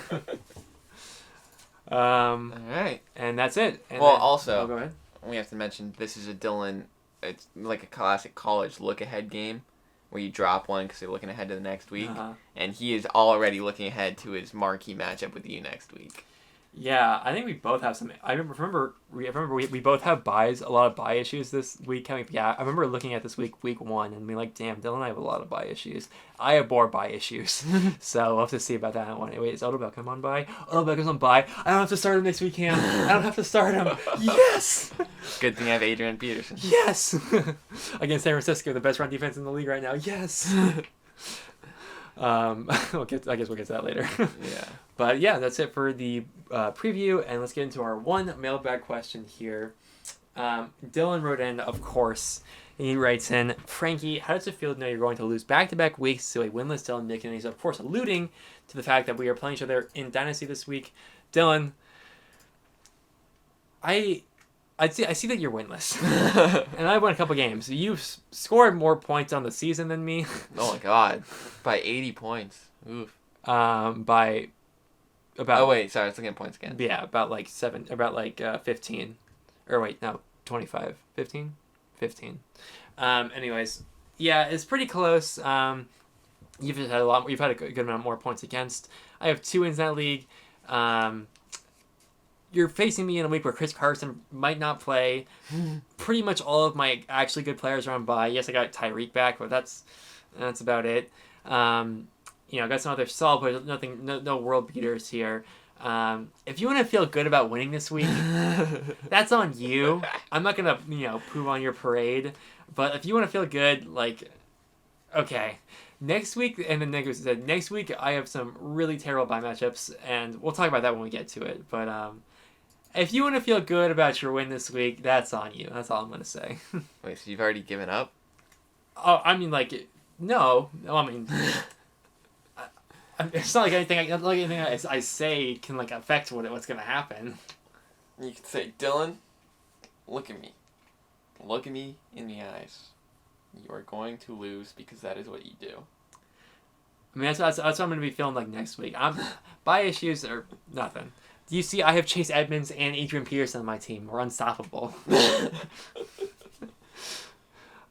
All right. And that's it. And also, go ahead. We have to mention this is a Dylan. It's like a classic college look-ahead game, where you drop one because you're looking ahead to the next week, and he is already looking ahead to his marquee matchup with you next week. Yeah, I think we both have some. I remember we both have buys, a lot of buy issues this week coming. Yeah, I remember looking at this week 1, and being like, damn, Dylan and I have a lot of buy issues. I have more buy issues, so we'll have to see about that one. Wait, is Odell Beckham on buy? Odell Beckham's on buy. I don't have to start him next week, Cam. I don't have to start him. Yes. Good thing I have Adrian Peterson. Yes. Against San Francisco, the best run defense in the league right now. Yes. I guess we'll get to that later. Yeah. But yeah, that's it for the preview, and let's get into our one mailbag question here. Dylan wrote in, of course. He writes in, Frankie, how does it feel to know you're going to lose back-to-back weeks to a winless Dylan Nick? And he's, of course, alluding to the fact that we are playing each other in Dynasty this week. Dylan, I see that you're winless. And I won a couple games. You've scored more points on the season than me. Oh, my God. By 80 points. Oof. By about... Oh, wait. Sorry. I was looking at points again. Yeah, about 15. Or wait, no, 25. 15? 15. Anyways, yeah, it's pretty close. You've had a good amount more points against. I have 2 wins in that league. You're facing me in a week where Chris Carson might not play. Pretty much all of my actually good players are on bye. Yes, I got Tyreek back, but that's about it. I got some other solid players, no world beaters here. If you want to feel good about winning this week, that's on you. I'm not gonna poop on your parade. But if you want to feel good, okay, Next week, and then Nick said, next week I have some really terrible bye matchups, and we'll talk about that when we get to it. But if you want to feel good about your win this week, that's on you. That's all I'm going to say. Wait, so you've already given up? Oh, I mean, like, no. I mean, it's not like anything I say can, like, affect what's going to happen. You could say, Dylan, look at me. Look at me in the eyes. You are going to lose because that is what you do. I mean, that's what I'm going to be feeling like next week. Bye issues are nothing. Do you see I have Chase Edmonds and Adrian Peterson on my team? We're unstoppable.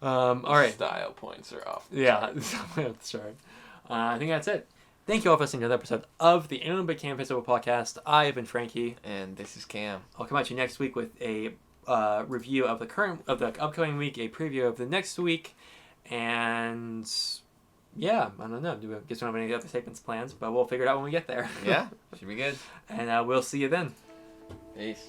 All right. Style points are off. Yeah, that's right. I think that's it. Thank you all for listening to another episode of the Annual Big Cam Festival Podcast. I have been Frankie. And this is Cam. I'll come at you next week with a review of the upcoming week, a preview of the next week, and yeah, I don't know. Guess we don't have any other statements plans, but we'll figure it out when we get there. Yeah, should be good. And we'll see you then. Peace.